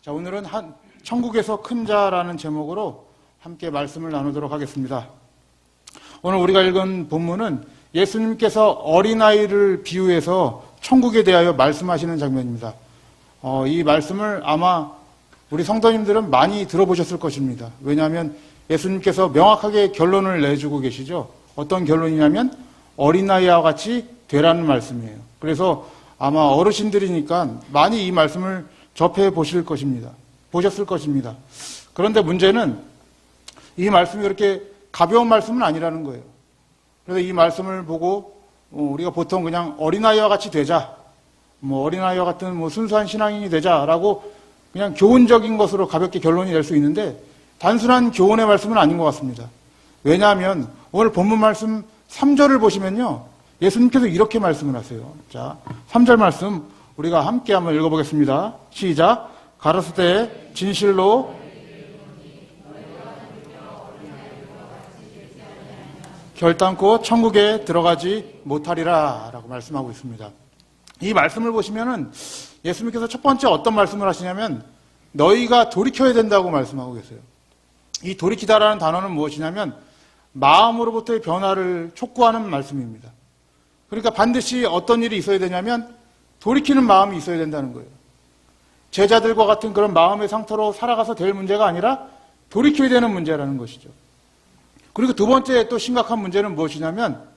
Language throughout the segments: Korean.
자, 오늘은 천국에서 큰 자라는 제목으로 함께 말씀을 나누도록 하겠습니다. 오늘 우리가 읽은 본문은 예수님께서 어린아이를 비유해서 천국에 대하여 말씀하시는 장면입니다. 이 말씀을 아마 우리 성도님들은 많이 들어보셨을 것입니다. 왜냐하면 예수님께서 명확하게 결론을 내주고 계시죠. 어떤 결론이냐면 어린아이와 같이 되라는 말씀이에요. 그래서 아마 어르신들이니까 많이 이 말씀을 접해 보셨을 것입니다. 그런데 문제는 이 말씀이 그렇게 가벼운 말씀은 아니라는 거예요. 그래서 이 말씀을 보고 우리가 보통 그냥 어린아이와 같이 되자, 어린아이와 같은 순수한 신앙인이 되자라고 그냥 교훈적인 것으로 가볍게 결론이 낼 수 있는데 단순한 교훈의 말씀은 아닌 것 같습니다. 왜냐하면 오늘 본문 말씀 3절을 보시면요, 예수님께서 이렇게 말씀을 하세요. 자, 3절 말씀 우리가 함께 한번 읽어보겠습니다. 시작. 가라사대 진실로 결단코 천국에 들어가지 못하리라 라고 말씀하고 있습니다. 이 말씀을 보시면은 예수님께서 첫 번째 어떤 말씀을 하시냐면 너희가 돌이켜야 된다고 말씀하고 계세요. 이 돌이키다라는 단어는 무엇이냐면 마음으로부터의 변화를 촉구하는 말씀입니다. 그러니까 반드시 어떤 일이 있어야 되냐면 돌이키는 마음이 있어야 된다는 거예요. 제자들과 같은 그런 마음의 상태로 살아가서 될 문제가 아니라 돌이켜야 되는 문제라는 것이죠. 그리고 두 번째 또 심각한 문제는 무엇이냐면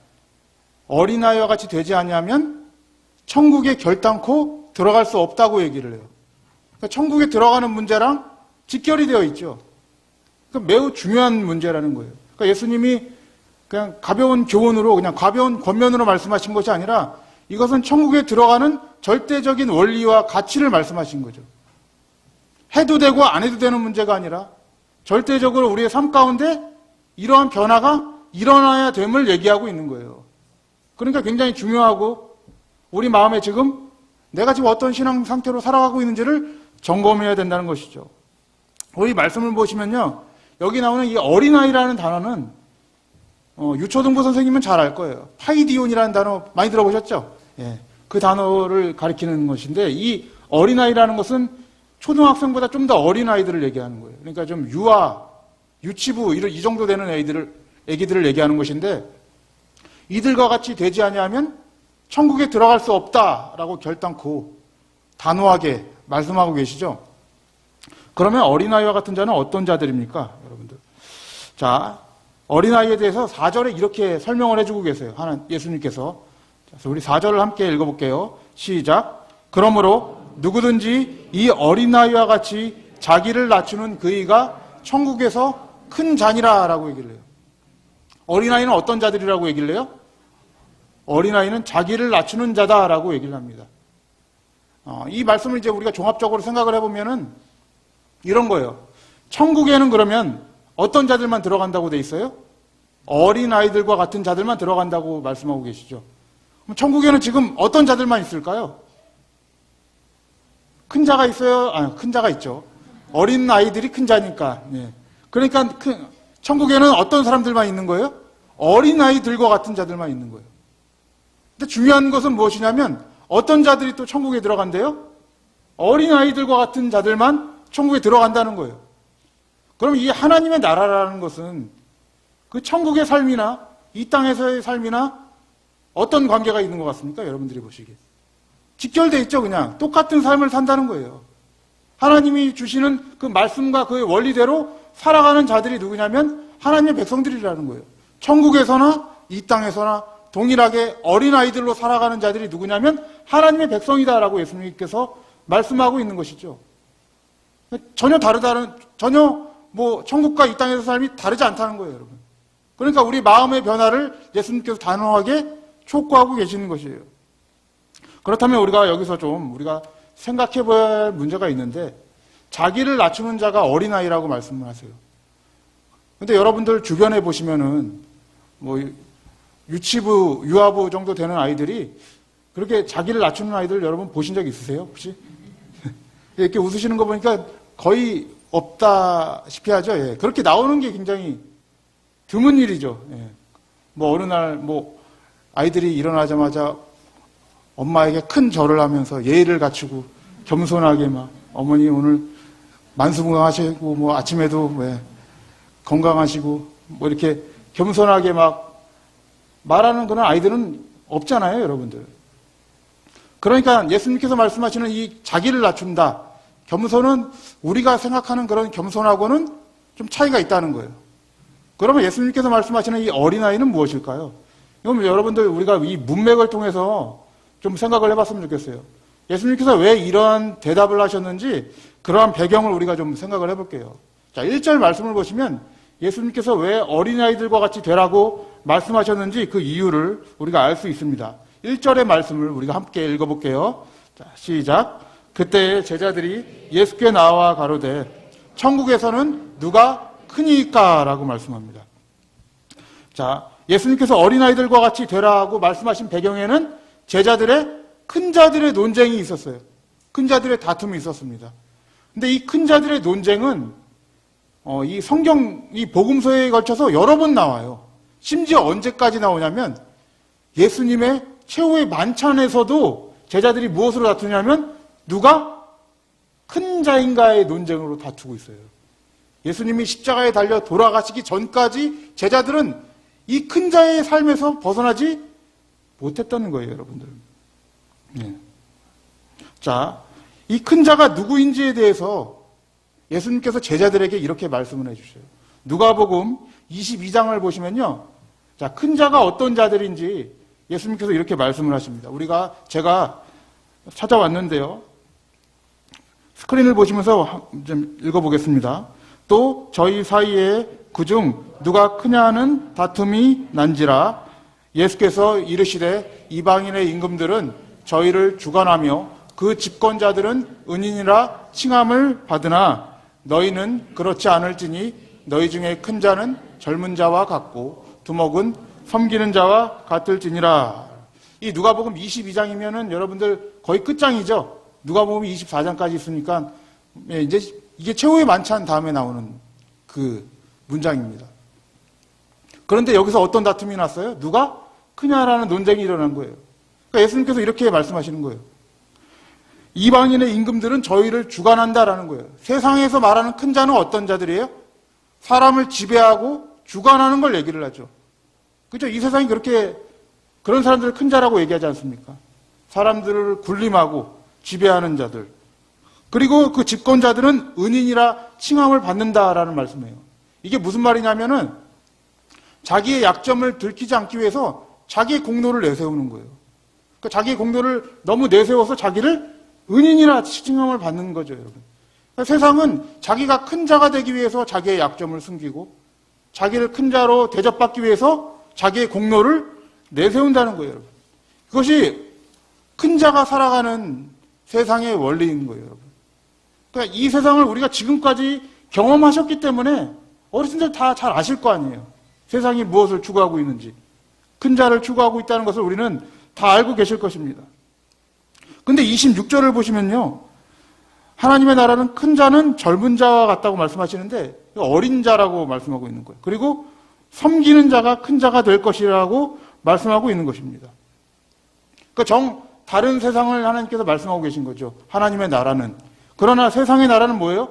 어린아이와 같이 되지 않으면 천국에 결단코 들어갈 수 없다고 얘기를 해요. 그러니까 천국에 들어가는 문제랑 직결이 되어 있죠. 그러니까 매우 중요한 문제라는 거예요. 그러니까 예수님이 그냥 가벼운 교훈으로 그냥 가벼운 권면으로 말씀하신 것이 아니라 이것은 천국에 들어가는 절대적인 원리와 가치를 말씀하신 거죠. 해도 되고 안 해도 되는 문제가 아니라 절대적으로 우리의 삶 가운데 이러한 변화가 일어나야 됨을 얘기하고 있는 거예요. 그러니까 굉장히 중요하고 우리 마음에 지금 내가 지금 어떤 신앙 상태로 살아가고 있는지를 점검해야 된다는 것이죠. 우리 말씀을 보시면요, 여기 나오는 이 어린아이라는 단어는 유초등부 선생님은 잘 알 거예요. 파이디온이라는 단어 많이 들어보셨죠? 예, 그 단어를 가리키는 것인데 이 어린아이라는 것은 초등학생보다 좀 더 어린 아이들을 얘기하는 거예요. 그러니까 좀 유치부 이 정도 되는 애기들을 얘기하는 것인데 이들과 같이 되지 아니하면 천국에 들어갈 수 없다라고 결단코 단호하게 말씀하고 계시죠. 그러면 어린아이와 같은 자는 어떤 자들입니까, 여러분들? 자, 어린아이에 대해서 4절에 이렇게 설명을 해주고 계세요. 예수님께서. 그래서 우리 4절을 함께 읽어볼게요. 시작. 그러므로 누구든지 이 어린아이와 같이 자기를 낮추는 그이가 천국에서 큰 자니라 라고 얘기를 해요. 어린아이는 어떤 자들이라고 얘기를 해요? 어린아이는 자기를 낮추는 자다라고 얘기를 합니다. 이 말씀을 이제 우리가 종합적으로 생각을 해보면은 이런 거예요. 천국에는 그러면 어떤 자들만 들어간다고 돼 있어요? 어린아이들과 같은 자들만 들어간다고 말씀하고 계시죠. 그럼 천국에는 지금 어떤 자들만 있을까요? 큰 자가 있어요? 큰 자가 있죠. 어린 아이들이 큰 자니까. 예. 그러니까 천국에는 어떤 사람들만 있는 거예요? 어린 아이들과 같은 자들만 있는 거예요. 근데 중요한 것은 무엇이냐면 어떤 자들이 또 천국에 들어간대요? 어린 아이들과 같은 자들만 천국에 들어간다는 거예요. 그럼 이 하나님의 나라라는 것은 그 천국의 삶이나 이 땅에서의 삶이나 어떤 관계가 있는 것 같습니까? 여러분들이 보시기에. 직결돼 있죠, 그냥. 똑같은 삶을 산다는 거예요. 하나님이 주시는 그 말씀과 그 원리대로 살아가는 자들이 누구냐면 하나님의 백성들이라는 거예요. 천국에서나 이 땅에서나 동일하게 어린아이들로 살아가는 자들이 누구냐면 하나님의 백성이다라고 예수님께서 말씀하고 있는 것이죠. 전혀 천국과 이 땅에서 삶이 다르지 않다는 거예요, 여러분. 그러니까 우리 마음의 변화를 예수님께서 단호하게 촉구하고 계시는 것이에요. 그렇다면 우리가 여기서 우리가 생각해 봐야 할 문제가 있는데 자기를 낮추는 자가 어린아이라고 말씀을 하세요. 근데 여러분들 주변에 보시면은 유치부, 유아부 정도 되는 아이들이 그렇게 자기를 낮추는 아이들 여러분 보신 적 있으세요, 혹시? 이렇게 웃으시는 거 보니까 거의 없다시피 하죠. 예. 그렇게 나오는 게 굉장히 드문 일이죠. 예. 어느 날 아이들이 일어나자마자 엄마에게 큰 절을 하면서 예의를 갖추고 겸손하게 어머니 오늘 만수무강하시고, 뭐 아침에도 건강하시고, 뭐 이렇게 겸손하게 막 말하는 그런 아이들은 없잖아요, 여러분들. 그러니까 예수님께서 말씀하시는 이 자기를 낮춘다. 겸손은 우리가 생각하는 그런 겸손하고는 좀 차이가 있다는 거예요. 그러면 예수님께서 말씀하시는 이 어린아이는 무엇일까요? 그럼 여러분들 우리가 이 문맥을 통해서 좀 생각을 해봤으면 좋겠어요. 예수님께서 왜 이러한 대답을 하셨는지 그러한 배경을 우리가 좀 생각을 해볼게요. 자, 1절 말씀을 보시면 예수님께서 왜 어린아이들과 같이 되라고 말씀하셨는지 그 이유를 우리가 알 수 있습니다. 1절의 말씀을 우리가 함께 읽어볼게요. 자, 시작. 그때 제자들이 예수께 나와 가로되 천국에서는 누가 크니까? 라고 말씀합니다. 자, 예수님께서 어린아이들과 같이 되라고 말씀하신 배경에는 제자들의 큰 자들의 논쟁이 있었어요. 큰 자들의 다툼이 있었습니다. 근데 이 큰 자들의 논쟁은 이 성경, 이 복음서에 걸쳐서 여러 번 나와요. 심지어 언제까지 나오냐면 예수님의 최후의 만찬에서도 제자들이 무엇으로 다투냐면 누가 큰 자인가의 논쟁으로 다투고 있어요. 예수님이 십자가에 달려 돌아가시기 전까지 제자들은 이 큰 자의 삶에서 벗어나지 못했다는 거예요, 여러분들. 네. 자, 이 큰 자가 누구인지에 대해서 예수님께서 제자들에게 이렇게 말씀을 해주셔요. 누가복음 22장을 보시면요. 자, 큰 자가 어떤 자들인지 예수님께서 이렇게 말씀을 하십니다. 제가 찾아왔는데요. 스크린을 보시면서 좀 읽어보겠습니다. 또 저희 사이에 그중 누가 크냐는 다툼이 난지라 예수께서 이르시되 이방인의 임금들은 저희를 주관하며 그 집권자들은 은인이라 칭함을 받으나 너희는 그렇지 않을지니 너희 중에 큰 자는 젊은 자와 같고 두목은 섬기는 자와 같을지니라. 이 누가복음 22장이면은 여러분들 거의 끝장이죠. 누가복음 24장까지 있으니까 이제 이게 최후의 만찬 다음에 나오는 그 문장입니다. 그런데 여기서 어떤 다툼이 났어요? 누가 크냐라는 논쟁이 일어난 거예요. 그러니까 예수님께서 이렇게 말씀하시는 거예요. 이방인의 임금들은 저희를 주관한다라는 거예요. 세상에서 말하는 큰 자는 어떤 자들이에요? 사람을 지배하고 주관하는 걸 얘기를 하죠. 그렇죠? 이 세상이 그런 사람들을 큰 자라고 얘기하지 않습니까? 사람들을 군림하고 지배하는 자들. 그리고 그 집권자들은 은인이라 칭함을 받는다라는 말씀이에요. 이게 무슨 말이냐면은 자기의 약점을 들키지 않기 위해서 자기의 공로를 내세우는 거예요. 그러니까 자기의 공로를 너무 내세워서 자기를 은인이라 칭함을 받는 거죠, 여러분. 그러니까 세상은 자기가 큰 자가 되기 위해서 자기의 약점을 숨기고 자기를 큰 자로 대접받기 위해서 자기의 공로를 내세운다는 거예요, 여러분. 그것이 큰 자가 살아가는 세상의 원리인 거예요, 여러분. 그러니까 이 세상을 우리가 지금까지 경험하셨기 때문에 어르신들 다 잘 아실 거 아니에요. 세상이 무엇을 추구하고 있는지. 큰 자를 추구하고 있다는 것을 우리는 다 알고 계실 것입니다. 근데 26절을 보시면요. 하나님의 나라는 큰 자는 젊은 자와 같다고 말씀하시는데 어린 자라고 말씀하고 있는 거예요. 그리고 섬기는 자가 큰 자가 될 것이라고 말씀하고 있는 것입니다. 그러니까 다른 세상을 하나님께서 말씀하고 계신 거죠. 하나님의 나라는. 그러나 세상의 나라는 뭐예요?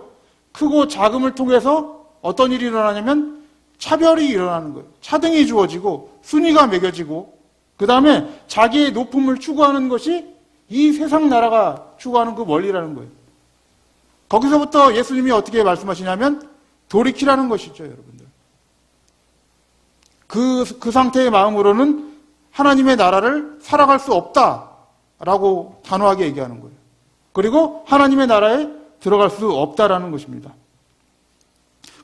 크고 작음을 통해서 어떤 일이 일어나냐면 차별이 일어나는 거예요. 차등이 주어지고 순위가 매겨지고 그 다음에 자기의 높음을 추구하는 것이 이 세상 나라가 추구하는 그 원리라는 거예요. 거기서부터 예수님이 어떻게 말씀하시냐면 돌이키라는 것이죠, 여러분들. 그 상태의 마음으로는 하나님의 나라를 살아갈 수 없다라고 단호하게 얘기하는 거예요. 그리고 하나님의 나라에 들어갈 수 없다라는 것입니다.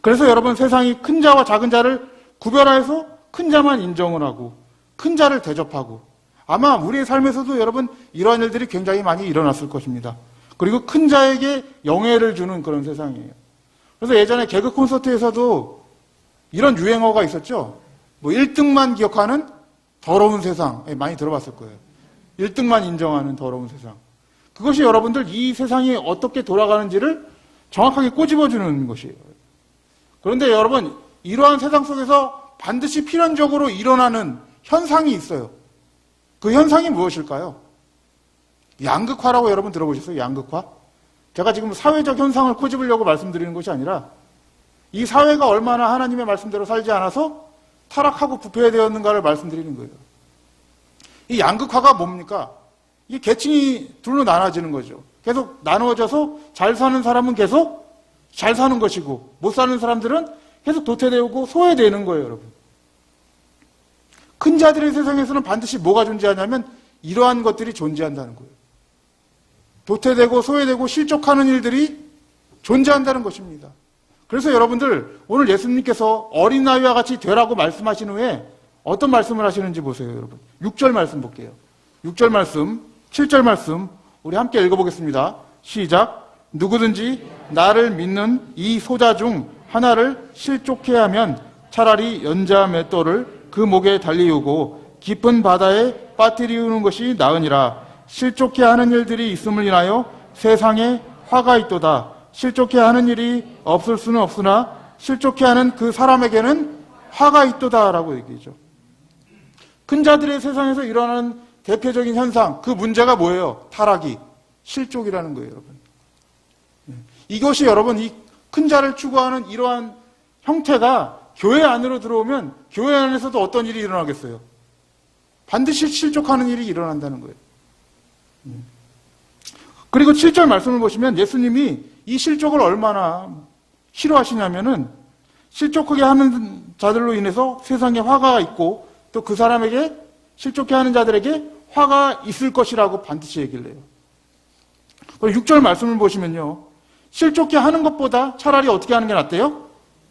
그래서 여러분 세상이 큰 자와 작은 자를 구별해서 큰 자만 인정을 하고 큰 자를 대접하고 아마 우리의 삶에서도 여러분 이러한 일들이 굉장히 많이 일어났을 것입니다. 그리고 큰 자에게 영예를 주는 그런 세상이에요. 그래서 예전에 개그 콘서트에서도 이런 유행어가 있었죠. 뭐 1등만 기억하는 더러운 세상. 많이 들어봤을 거예요. 1등만 인정하는 더러운 세상. 그것이 여러분들 이 세상이 어떻게 돌아가는지를 정확하게 꼬집어주는 것이에요. 그런데 여러분 이러한 세상 속에서 반드시 필연적으로 일어나는 현상이 있어요. 그 현상이 무엇일까요? 양극화라고 여러분 들어보셨어요? 양극화? 제가 지금 사회적 현상을 꼬집으려고 말씀드리는 것이 아니라 이 사회가 얼마나 하나님의 말씀대로 살지 않아서 타락하고 부패되었는가를 말씀드리는 거예요. 이 양극화가 뭡니까? 이 계층이 둘로 나눠지는 거죠. 계속 나누어져서 잘 사는 사람은 계속 잘 사는 것이고 못 사는 사람들은 계속 도태되고 소외되는 거예요, 여러분. 큰 자들의 세상에서는 반드시 뭐가 존재하냐면 이러한 것들이 존재한다는 거예요. 도태되고 소외되고 실족하는 일들이 존재한다는 것입니다. 그래서 여러분들 오늘 예수님께서 어린아이와 같이 되라고 말씀하신 후에 어떤 말씀을 하시는지 보세요, 여러분. 6절 말씀 볼게요. 6절 말씀, 7절 말씀 우리 함께 읽어보겠습니다. 시작. 누구든지 나를 믿는 이 소자 중 하나를 실족해 하면 차라리 연자 맷돌을 그 목에 달리우고 깊은 바다에 빠뜨리우는 것이 나으니라. 실족해 하는 일들이 있음을 인하여 세상에 화가 있도다. 실족해 하는 일이 없을 수는 없으나 실족해 하는 그 사람에게는 화가 있도다라고 얘기죠. 큰 자들의 세상에서 일어나는 대표적인 현상, 그 문제가 뭐예요? 타락이, 실족이라는 거예요, 여러분. 이것이 여러분, 이 큰 자를 추구하는 이러한 형태가 교회 안으로 들어오면 교회 안에서도 어떤 일이 일어나겠어요? 반드시 실족하는 일이 일어난다는 거예요. 그리고 7절 말씀을 보시면 예수님이 이 실족을 얼마나 싫어하시냐면은 실족하게 하는 자들로 인해서 세상에 화가 있고 또 그 사람에게 실족해 하는 자들에게 화가 있을 것이라고 반드시 얘기를 해요. 그리고 6절 말씀을 보시면요. 실족해 하는 것보다 차라리 어떻게 하는 게 낫대요?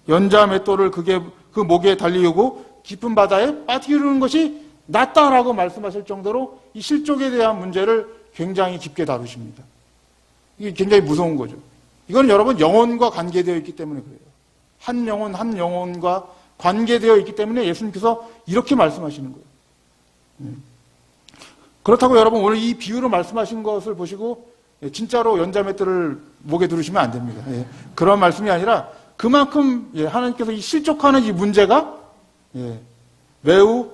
연자 맷돌을 그 목에 달리우고 깊은 바다에 빠뜨리는 것이 낫다라고 말씀하실 정도로 이 실족에 대한 문제를 굉장히 깊게 다루십니다. 이게 굉장히 무서운 거죠. 이건 여러분 영혼과 관계되어 있기 때문에 그래요. 한 영혼 한 영혼과 관계되어 있기 때문에 예수님께서 이렇게 말씀하시는 거예요. 그렇다고 여러분 오늘 이 비유로 말씀하신 것을 보시고 진짜로 연자맷돌을 목에 두르시면 안 됩니다. 그런 말씀이 아니라 그만큼 하나님께서 이 실족하는 이 문제가 매우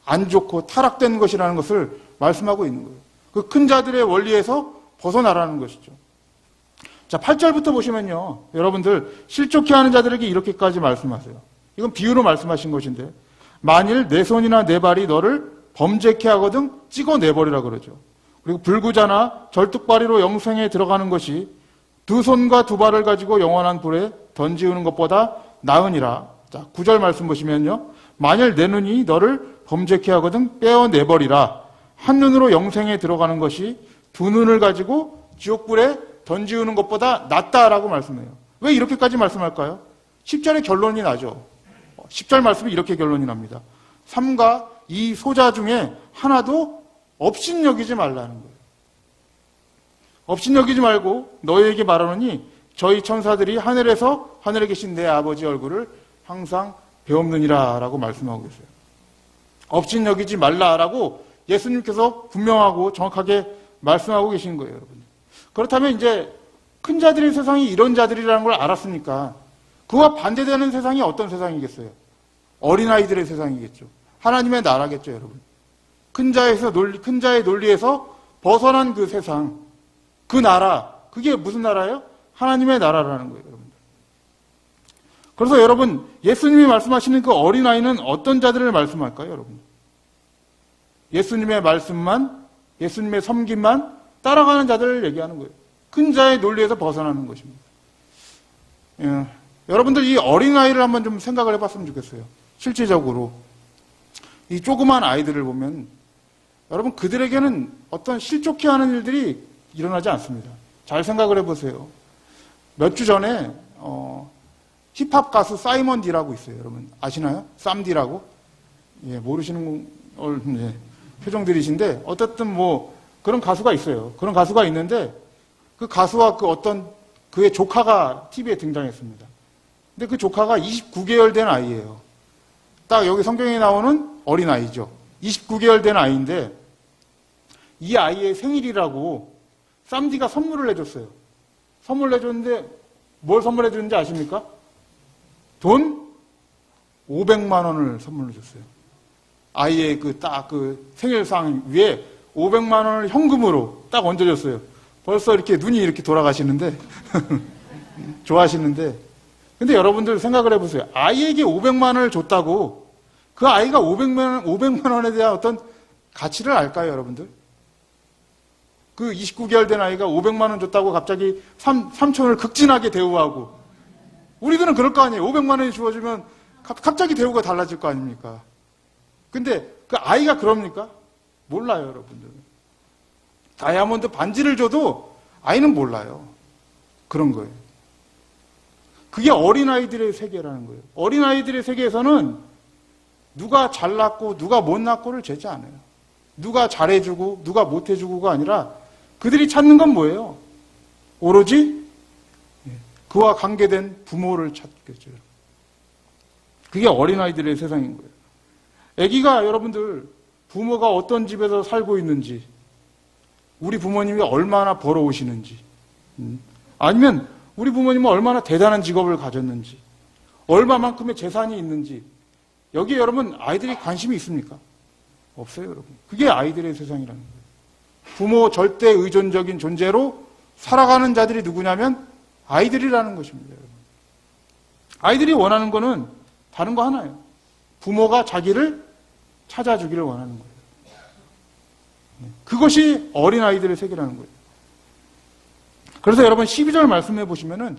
안 좋고 타락된 것이라는 것을 말씀하고 있는 거예요. 그 큰 자들의 원리에서 벗어나라는 것이죠. 자, 8절부터 보시면요. 여러분들 실족해 하는 자들에게 이렇게까지 말씀하세요. 이건 비유로 말씀하신 것인데 만일 내 손이나 내 발이 너를 범죄케 하거든 찍어내버리라 그러죠. 그리고 불구자나 절뚝발이로 영생에 들어가는 것이 두 손과 두 발을 가지고 영원한 불에 던지우는 것보다 나으니라. 자, 9절 말씀 보시면요. 만일 내 눈이 너를 범죄케 하거든 빼어내버리라. 한 눈으로 영생에 들어가는 것이 두 눈을 가지고 지옥불에 던지우는 것보다 낫다라고 말씀해요. 왜 이렇게까지 말씀할까요? 10절의 결론이 나죠. 10절 말씀이 이렇게 결론이 납니다. 3과 2 소자 중에 하나도 업신여기지 말라는 거예요. 업신여기지 말고 너희에게 말하노니 저희 천사들이 하늘에서 하늘에 계신 내 아버지 얼굴을 항상 배옵느니라 라고 말씀하고 계세요. 업신여기지 말라라고 예수님께서 분명하고 정확하게 말씀하고 계신 거예요, 여러분. 그렇다면 이제 큰 자들의 세상이 이런 자들이라는 걸 알았으니까 그와 반대되는 세상이 어떤 세상이겠어요? 어린아이들의 세상이겠죠. 하나님의 나라겠죠, 여러분. 큰 자의 논리에서 벗어난 그 세상, 그 나라, 그게 무슨 나라예요? 하나님의 나라라는 거예요, 여러분. 그래서 여러분, 예수님이 말씀하시는 그 어린아이는 어떤 자들을 말씀할까요, 여러분? 예수님의 말씀만, 예수님의 섬김만 따라가는 자들을 얘기하는 거예요. 큰 자의 논리에서 벗어나는 것입니다. 여러분들 이 어린아이를 한번 좀 생각을 해봤으면 좋겠어요. 실질적으로. 이 조그만 아이들을 보면 여러분 그들에게는 어떤 실족해 하는 일들이 일어나지 않습니다. 잘 생각을 해보세요. 몇 주 전에 힙합 가수 사이먼 디라고 있어요. 여러분 아시나요? 쌈디라고? 예, 모르시는 표정들이신데 어쨌든 뭐 그런 가수가 있어요. 그런 가수가 있는데 그 가수와 그 어떤 그의 조카가 TV에 등장했습니다. 근데 그 조카가 29개월 된 아이예요. 딱 여기 성경에 나오는 어린아이죠. 29개월 된 아이인데 이 아이의 생일이라고 쌈디가 선물을 해줬어요. 선물을 해줬는데 뭘 선물해 줬는지 아십니까? 돈 500만 원을 선물로 줬어요. 아이의 그 생일상 위에 500만 원을 현금으로 딱 얹어줬어요. 벌써 이렇게 눈이 이렇게 돌아가시는데 좋아하시는데, 근데 여러분들 생각을 해보세요. 아이에게 500만 원을 줬다고 그 아이가 500만 원에 대한 어떤 가치를 알까요, 여러분들? 그 29개월 된 아이가 500만 원 줬다고 갑자기 삼촌을 극진하게 대우하고, 우리들은 그럴 거 아니에요. 500만 원이 주어지면 갑자기 대우가 달라질 거 아닙니까? 근데 그 아이가 그럽니까? 몰라요, 여러분들. 다이아몬드 반지를 줘도 아이는 몰라요. 그런 거예요. 그게 어린아이들의 세계라는 거예요. 어린아이들의 세계에서는 누가 잘났고 누가 못났고를 재지 않아요. 누가 잘해주고 누가 못해주고가 아니라 그들이 찾는 건 뭐예요? 오로지 그와 관계된 부모를 찾겠죠. 그게 어린아이들의 세상인 거예요. 아기가 여러분들 부모가 어떤 집에서 살고 있는지, 우리 부모님이 얼마나 벌어오시는지, 아니면 우리 부모님은 얼마나 대단한 직업을 가졌는지, 얼마만큼의 재산이 있는지, 여기에 여러분 아이들이 관심이 있습니까? 없어요, 여러분. 그게 아이들의 세상이라는 거예요. 부모 절대 의존적인 존재로 살아가는 자들이 누구냐면 아이들이라는 것입니다, 여러분. 아이들이 원하는 거는 다른 거 하나예요. 부모가 자기를 찾아주기를 원하는 거예요. 그것이 어린아이들의 세계라는 거예요. 그래서 여러분 12절 말씀해 보시면은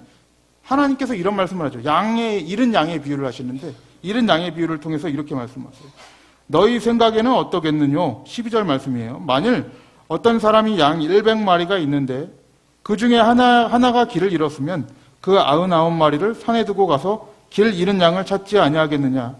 하나님께서 이런 말씀을 하죠. 잃은 양의 비유를 하시는데, 잃은 양의 비유를 통해서 이렇게 말씀하세요. 너희 생각에는 어떻겠느냐? 12절 말씀이에요. 만일 어떤 사람이 양 100마리가 있는데 그 중에 하나가 길을 잃었으면 그 99마리를 산에 두고 가서 길 잃은 양을 찾지 아니하겠느냐?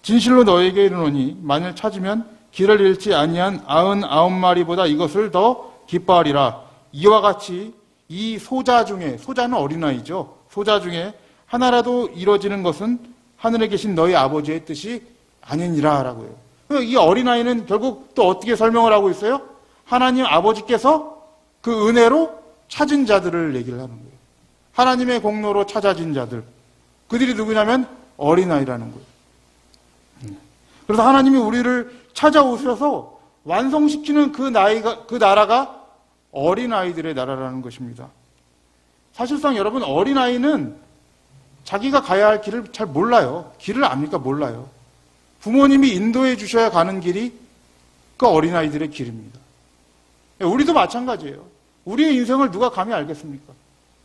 진실로 너에게 이르노니 만일 찾으면 길을 잃지 아니한 99마리보다 이것을 더 기뻐하리라. 이와 같이 이 소자 중에, 소자는 어린아이죠. 소자 중에 하나라도 이루어지는 것은 하늘에 계신 너희 아버지의 뜻이 아니니라 라고 해요. 이 어린아이는 결국 또 어떻게 설명을 하고 있어요? 하나님 아버지께서 그 은혜로 찾은 자들을 얘기를 하는 거예요. 하나님의 공로로 찾아진 자들. 그들이 누구냐면 어린아이라는 거예요. 그래서 하나님이 우리를 찾아오셔서 완성시키는 그 나라가 어린아이들의 나라라는 것입니다. 사실상 여러분, 어린아이는 자기가 가야 할 길을 잘 몰라요. 길을 압니까? 몰라요. 부모님이 인도해 주셔야 가는 길이 그 어린아이들의 길입니다. 우리도 마찬가지예요. 우리의 인생을 누가 감히 알겠습니까?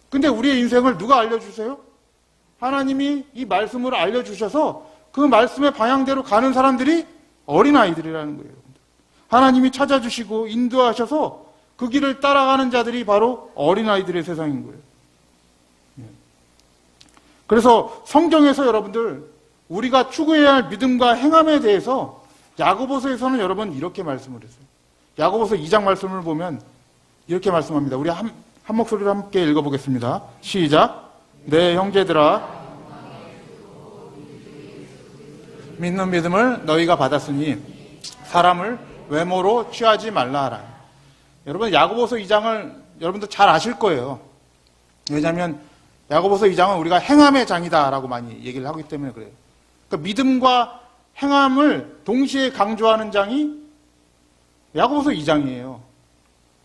근데 우리의 인생을 누가 알려주세요? 하나님이 이 말씀을 알려주셔서 그 말씀의 방향대로 가는 사람들이 어린아이들이라는 거예요. 하나님이 찾아주시고 인도하셔서 그 길을 따라가는 자들이 바로 어린아이들의 세상인 거예요. 그래서 성경에서 여러분들 우리가 추구해야 할 믿음과 행함에 대해서 야고보서에서는 여러분 이렇게 말씀을 했어요. 야고보서 2장 말씀을 보면 이렇게 말씀합니다. 우리 한 목소리로 함께 읽어보겠습니다. 시작. 내 형제들아, 믿는 믿음을 너희가 받았으니 사람을 외모로 취하지 말라 하라. 여러분, 야고보서 2장을 여러분도 잘 아실 거예요. 왜냐하면 야고보서 2장은 우리가 행함의 장이다라고 많이 얘기를 하기 때문에 그래요. 그러니까 믿음과 행함을 동시에 강조하는 장이 야고보서 2장이에요.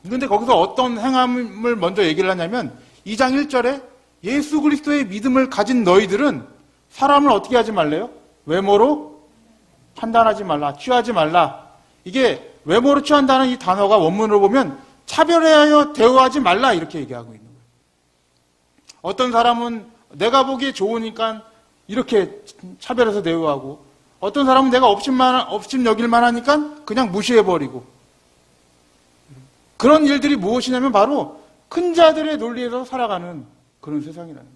그런데 거기서 어떤 행함을 먼저 얘기를 하냐면 2장 1절에 예수 그리스도의 믿음을 가진 너희들은 사람을 어떻게 하지 말래요? 외모로 판단하지 말라, 취하지 말라. 이게 외모로 취한다는 이 단어가 원문으로 보면 차별하여 대우하지 말라 이렇게 얘기하고 있는 거예요. 어떤 사람은 내가 보기에 좋으니까 이렇게 차별해서 대우하고, 어떤 사람은 내가 업심 여길만 하니까 그냥 무시해버리고, 그런 일들이 무엇이냐면 바로 큰 자들의 논리에서 살아가는 그런 세상이라는 거예요.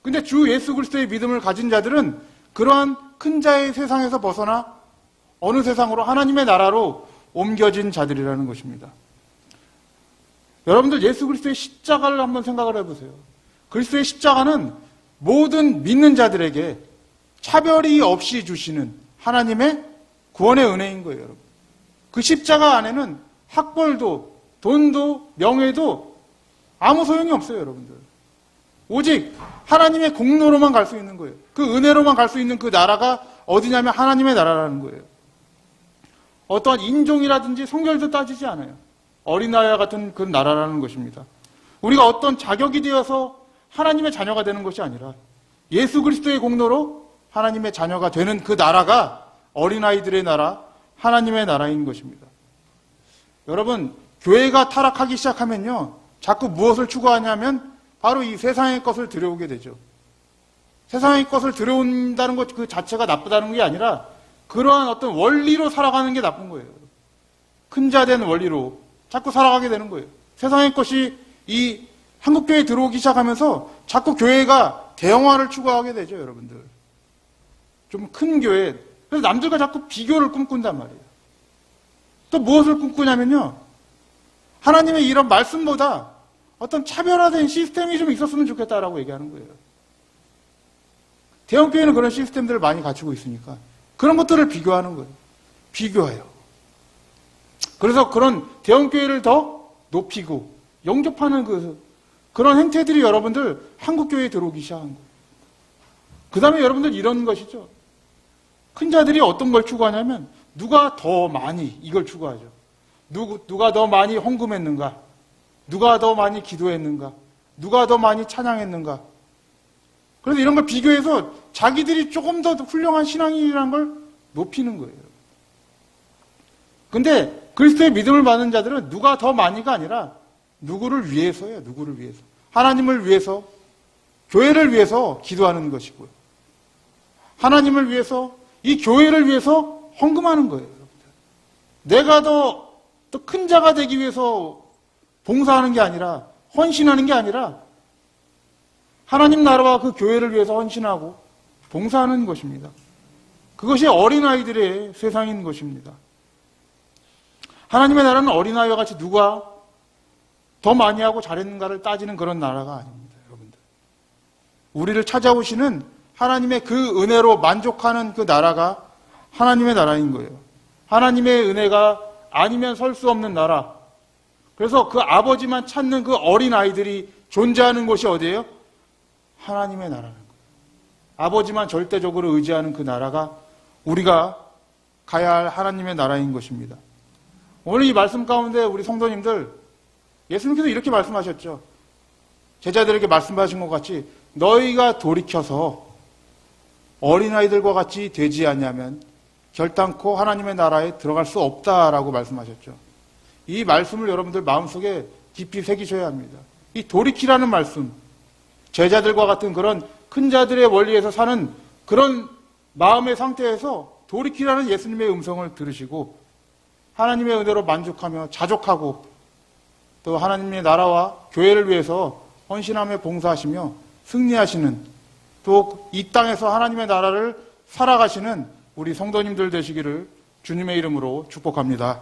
근데 주 예수 그리스도의 믿음을 가진 자들은 그러한 큰 자의 세상에서 벗어나 어느 세상으로, 하나님의 나라로 옮겨진 자들이라는 것입니다. 여러분들 예수 그리스도의 십자가를 한번 생각을 해보세요. 그리스도의 십자가는 모든 믿는 자들에게 차별이 없이 주시는 하나님의 구원의 은혜인 거예요, 여러분. 그 십자가 안에는 학벌도, 돈도, 명예도 아무 소용이 없어요, 여러분들. 오직 하나님의 공로로만 갈 수 있는 거예요. 그 은혜로만 갈 수 있는 그 나라가 어디냐면 하나님의 나라라는 거예요. 어떠한 인종이라든지 성별도 따지지 않아요. 어린아이와 같은 그 나라라는 것입니다. 우리가 어떤 자격이 되어서 하나님의 자녀가 되는 것이 아니라 예수 그리스도의 공로로 하나님의 자녀가 되는 그 나라가 어린아이들의 나라, 하나님의 나라인 것입니다. 여러분, 교회가 타락하기 시작하면요, 자꾸 무엇을 추구하냐면 바로 이 세상의 것을 들여오게 되죠. 세상의 것을 들여온다는 것 그 자체가 나쁘다는 게 아니라 그러한 어떤 원리로 살아가는 게 나쁜 거예요. 큰 자 된 원리로 자꾸 살아가게 되는 거예요. 세상의 것이 이 한국교회에 들어오기 시작하면서 자꾸 교회가 대형화를 추구하게 되죠, 여러분들. 좀 큰 교회. 그래서 남들과 자꾸 비교를 꿈꾼단 말이에요. 또 무엇을 꿈꾸냐면요, 하나님의 이런 말씀보다 어떤 차별화된 시스템이 좀 있었으면 좋겠다라고 얘기하는 거예요. 대형교회는 그런 시스템들을 많이 갖추고 있으니까 그런 것들을 비교하는 거예요. 비교해요. 그래서 그런 대형교회를 더 높이고 영접하는 그런 행태들이 여러분들 한국교회에 들어오기 시작한 거예요. 그 다음에 여러분들 이런 것이죠. 큰 자들이 어떤 걸 추구하냐면 누가 더 많이 이걸 추구하죠. 누가 더 많이 헌금했는가? 누가 더 많이 기도했는가? 누가 더 많이 찬양했는가? 그래서 이런 걸 비교해서 자기들이 조금 더 훌륭한 신앙인이라는 걸 높이는 거예요. 근데 그리스도의 믿음을 받는 자들은 누가 더 많이가 아니라 누구를 위해서예요. 누구를 위해서. 하나님을 위해서, 교회를 위해서 기도하는 것이고요. 하나님을 위해서, 이 교회를 위해서 헌금하는 거예요. 내가 더 큰 자가 되기 위해서 봉사하는 게 아니라, 헌신하는 게 아니라 하나님 나라와 그 교회를 위해서 헌신하고 봉사하는 것입니다. 그것이 어린아이들의 세상인 것입니다. 하나님의 나라는 어린아이와 같이 누가 더 많이 하고 잘했는가를 따지는 그런 나라가 아닙니다, 여러분들. 우리를 찾아오시는 하나님의 그 은혜로 만족하는 그 나라가 하나님의 나라인 거예요. 하나님의 은혜가 아니면 설 수 없는 나라. 그래서 그 아버지만 찾는 그 어린아이들이 존재하는 곳이 어디예요? 하나님의 나라는 거예요. 아버지만 절대적으로 의지하는 그 나라가 우리가 가야 할 하나님의 나라인 것입니다. 오늘 이 말씀 가운데 우리 성도님들, 예수님께서 이렇게 말씀하셨죠. 제자들에게 말씀하신 것 같이 너희가 돌이켜서 어린아이들과 같이 되지 않냐면 결단코 하나님의 나라에 들어갈 수 없다라고 말씀하셨죠. 이 말씀을 여러분들 마음속에 깊이 새기셔야 합니다. 이 돌이키라는 말씀, 제자들과 같은 그런 큰 자들의 원리에서 사는 그런 마음의 상태에서 돌이키라는 예수님의 음성을 들으시고 하나님의 은혜로 만족하며 자족하고 또 하나님의 나라와 교회를 위해서 헌신하며 봉사하시며 승리하시는 또 이 땅에서 하나님의 나라를 살아가시는 우리 성도님들 되시기를 주님의 이름으로 축복합니다.